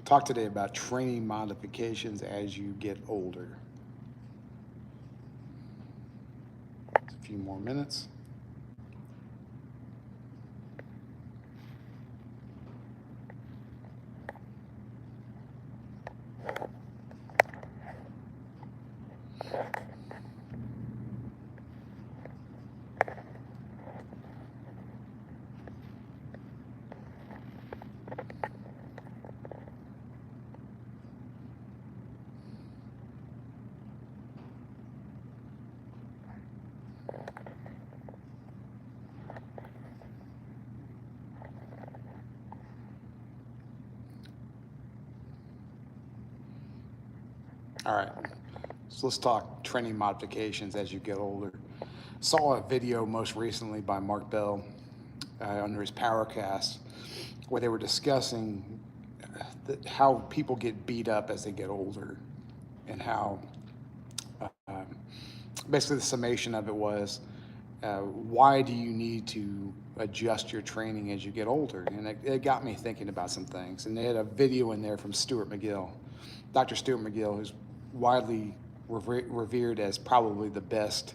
talk today about training modifications as you get older. Just a few more minutes. All right, so let's talk training modifications as you get older. Saw a video most recently by Mark Bell under his Powercast where they were discussing how people get beat up as they get older, and how basically the summation of it was, why do you need to adjust your training as you get older? And it got me thinking about some things. And they had a video in there from Stuart McGill, Dr. Stuart McGill, who's widely revered as probably the best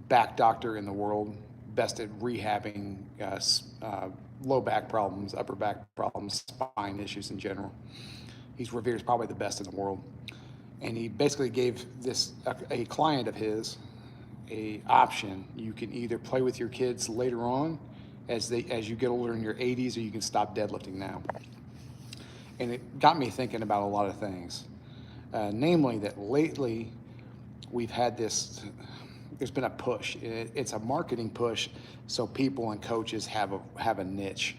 back doctor in the world, best at rehabbing low back problems, upper back problems, spine issues in general. He's revered as probably the best in the world. And he basically gave this a client of his a option. You can either play with your kids later on as you get older in your 80s, or you can stop deadlifting now. And it got me thinking about a lot of things, namely that lately we've had there's been a push. It's a marketing push, so people and coaches have a niche,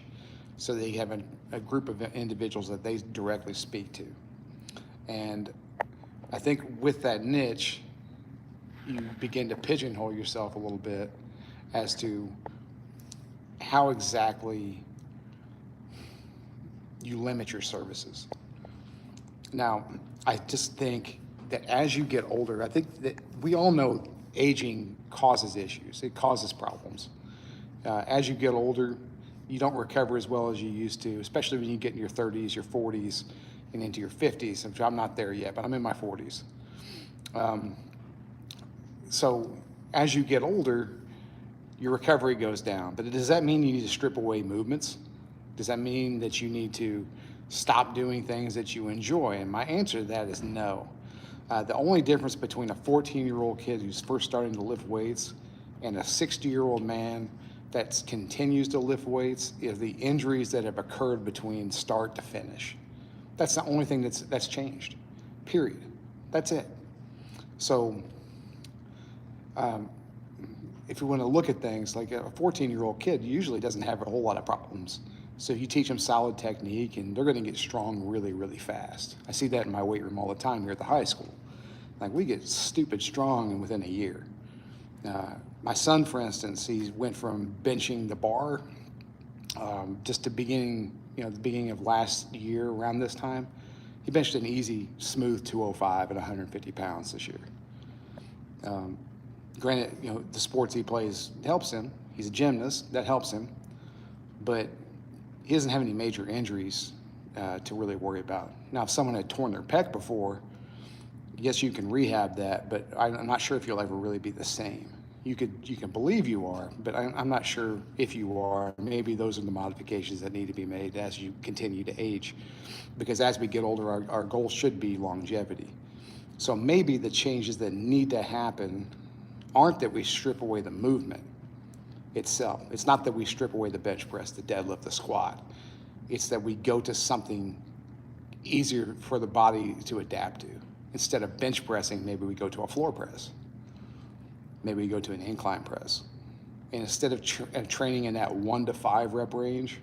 so they have a group of individuals that they directly speak to. And I think with that niche, you begin to pigeonhole yourself a little bit as to how exactly you limit your services. Now, I just think that as you get older, I think that we all know aging causes issues. It causes problems. As you get older, you don't recover as well as you used to, especially when you get in your 30s, your 40s, and into your 50s. I'm not there yet, but I'm in my 40s. So as you get older, your recovery goes down. But does that mean you need to strip away movements? Does that mean that you need to stop doing things that you enjoy? And my answer to that is no. The only difference between a 14-year-old kid who's first starting to lift weights and a 60-year-old man that continues to lift weights is the injuries that have occurred between start to finish. That's the only thing that's changed, period. That's it. So if you want to look at things, like a 14-year-old kid usually doesn't have a whole lot of problems. So you teach them solid technique, and they're going to get strong really, really fast. I see that in my weight room all the time here at the high school. Like, we get stupid strong within a year. My son, for instance, he went from benching the bar just the beginning of last year around this time. He benched an easy, smooth 205 at 150 pounds this year. Granted, the sports he plays helps him. He's a gymnast, that helps him. But he doesn't have any major injuries to really worry about. Now, if someone had torn their pec before, yes, you can rehab that, but I'm not sure if you'll ever really be the same. You can believe you are, but I'm not sure if you are. Maybe those are the modifications that need to be made as you continue to age, because as we get older, our goal should be longevity. So maybe the changes that need to happen aren't that we strip away the movement itself. It's not that we strip away the bench press, the deadlift, the squat. It's that we go to something easier for the body to adapt to. Instead of bench pressing, maybe we go to a floor press. Maybe we go to an incline press. And instead of training in that 1 to 5 rep range,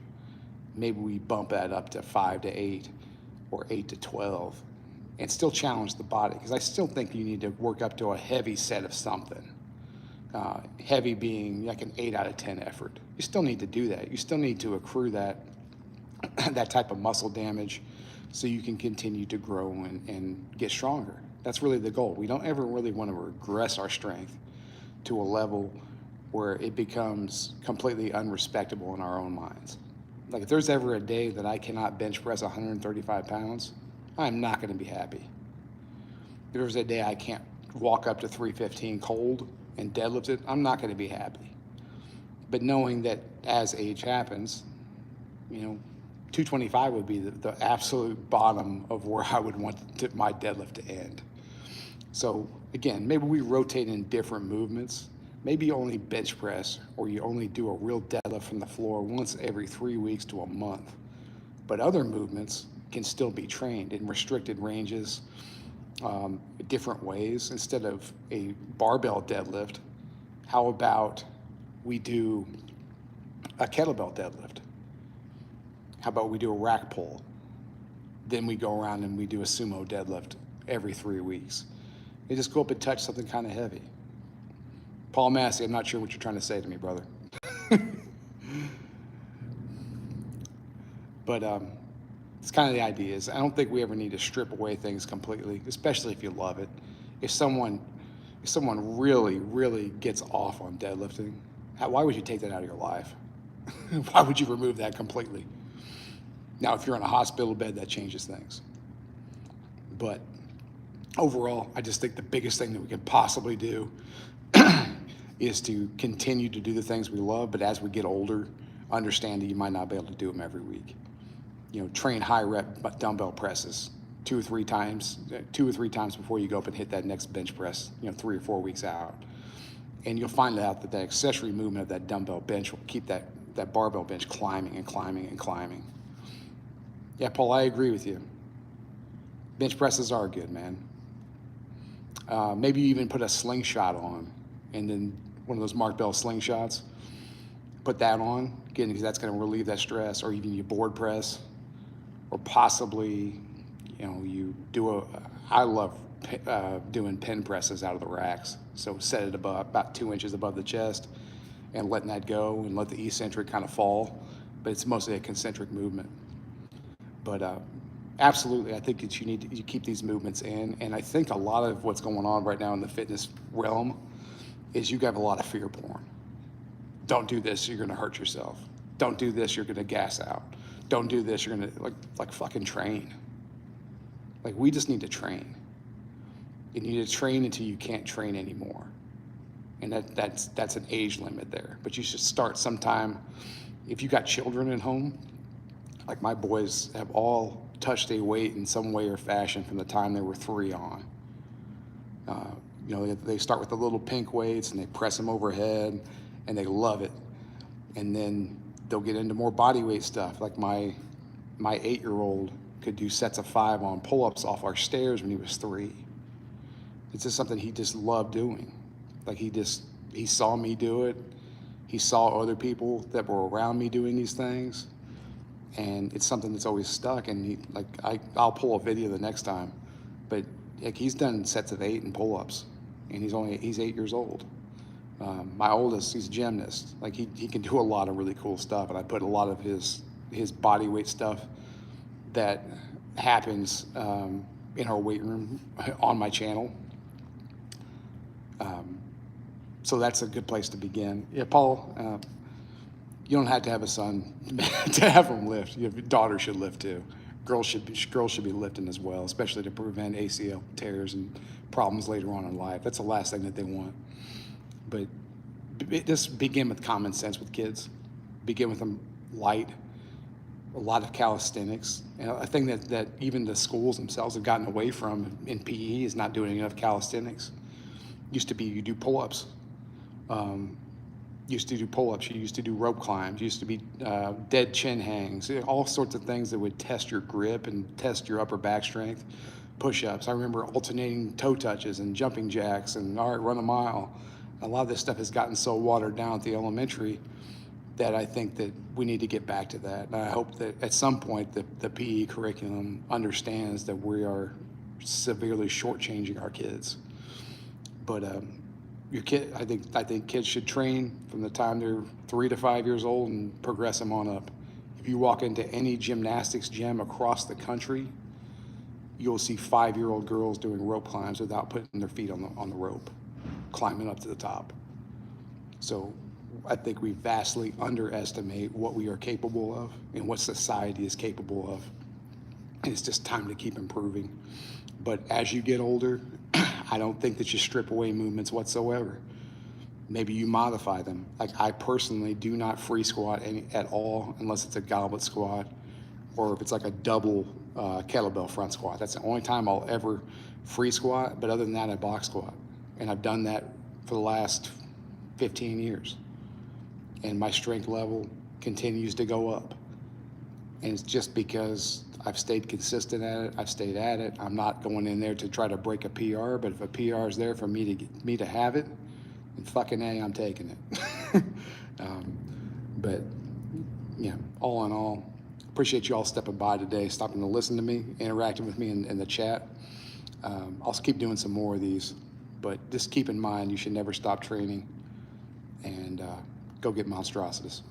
maybe we bump that up to 5 to 8 or 8 to 12 and still challenge the body, because I still think you need to work up to a heavy set of something. Heavy being like an 8 out of 10 effort. You still need to do that. You still need to accrue that type of muscle damage so you can continue to grow and get stronger. That's really the goal. We don't ever really want to regress our strength to a level where it becomes completely unrespectable in our own minds. Like if there's ever a day that I cannot bench press 135 pounds, I'm not going to be happy. If there's a day I can't walk up to 315 cold and deadlift it, I'm not going to be happy. But knowing that as age happens, 225 would be the absolute bottom of where I would want my deadlift to end. So again, maybe we rotate in different movements. Maybe you only bench press or you only do a real deadlift from the floor once every 3 weeks to a month. But other movements can still be trained in restricted ranges, different ways. Instead of a barbell deadlift, how about we do a kettlebell deadlift? How about we do a rack pull? Then we go around and we do a sumo deadlift every 3 weeks. You just go up and touch something kind of heavy. Paul Massey, I'm not sure what you're trying to say to me, brother. But it's kind of the idea is I don't think we ever need to strip away things completely, especially if you love it. If someone really, really gets off on deadlifting, why would you take that out of your life? Why would you remove that completely? Now, if you're in a hospital bed, that changes things. But overall, I just think the biggest thing that we can possibly do is to continue to do the things we love, but as we get older, understand that you might not be able to do them every week. Train high rep dumbbell presses 2 or 3 times before you go up and hit that next bench press, 3 or 4 weeks out. And you'll find out that the accessory movement of that dumbbell bench will keep that barbell bench climbing and climbing and climbing. Yeah, Paul, I agree with you. Bench presses are good, man. Maybe you even put a slingshot on, and then one of those Mark Bell slingshots, put that on, again, because that's going to relieve that stress, or even you board press, or possibly, you do I love doing pin presses out of the racks. So set it about 2 inches above the chest and letting that go and let the eccentric kind of fall, but it's mostly a concentric movement. But absolutely, I think that you keep these movements in, and I think a lot of what's going on right now in the fitness realm is you have a lot of fear porn. Don't do this, you're gonna hurt yourself. Don't do this, you're gonna gas out. Don't do this, you're gonna like fucking train. Like we just need to train. You need to train until you can't train anymore. And that's an age limit there. But you should start sometime. If you got children at home, like my boys have all touched a weight in some way or fashion from the time they were 3 on. They start with the little pink weights and they press them overhead and they love it. And then they'll get into more body weight stuff. Like my 8-year-old could do sets of 5 on pull-ups off our stairs when he was 3. It's just something he just loved doing. Like he saw me do it. He saw other people that were around me doing these things. And it's something that's always stuck. And I'll pull a video the next time, but he's done sets of 8 and pull-ups, and he's 8 years old. My oldest, he's a gymnast. Like he can do a lot of really cool stuff, and I put a lot of his body weight stuff that happens in our weight room on my channel. So that's a good place to begin. Yeah, Paul, you don't have to have a son to have them lift. Your daughter should lift too. Girls should be lifting as well, especially to prevent ACL tears and problems later on in life. That's the last thing that they want. But just begin with common sense with kids. Begin with them light. A lot of calisthenics. A thing that even the schools themselves have gotten away from in PE is not doing enough calisthenics. Used to be you do pull-ups. Used to do pull-ups, you used to do rope climbs, used to be dead chin hangs, all sorts of things that would test your grip and test your upper back strength. Push-ups, I remember alternating toe touches and jumping jacks and all right, run a mile. A lot of this stuff has gotten so watered down at the elementary that I think that we need to get back to that. And I hope that at some point the PE curriculum understands that we are severely shortchanging our kids. But your kid, I think kids should train from the time they're 3 to 5 years old and progress them on up. If you walk into any gymnastics gym across the country, you'll see 5-year-old girls doing rope climbs without putting their feet on the rope, climbing up to the top. So I think we vastly underestimate what we are capable of and what society is capable of. And it's just time to keep improving. But as you get older, I don't think that you strip away movements whatsoever. Maybe you modify them. Like I personally do not free squat at all unless it's a goblet squat or if it's like a double kettlebell front squat. That's the only time I'll ever free squat. But other than that, I box squat. And I've done that for the last 15 years. And my strength level continues to go up. And it's just because I've stayed consistent at it. I've stayed at it. I'm not going in there to try to break a PR, but if a PR is there for me to have it, then fucking A, I'm taking it. But yeah, all in all, appreciate you all stepping by today, stopping to listen to me, interacting with me in the chat. I'll keep doing some more of these, but just keep in mind you should never stop training, and go get monstrosities.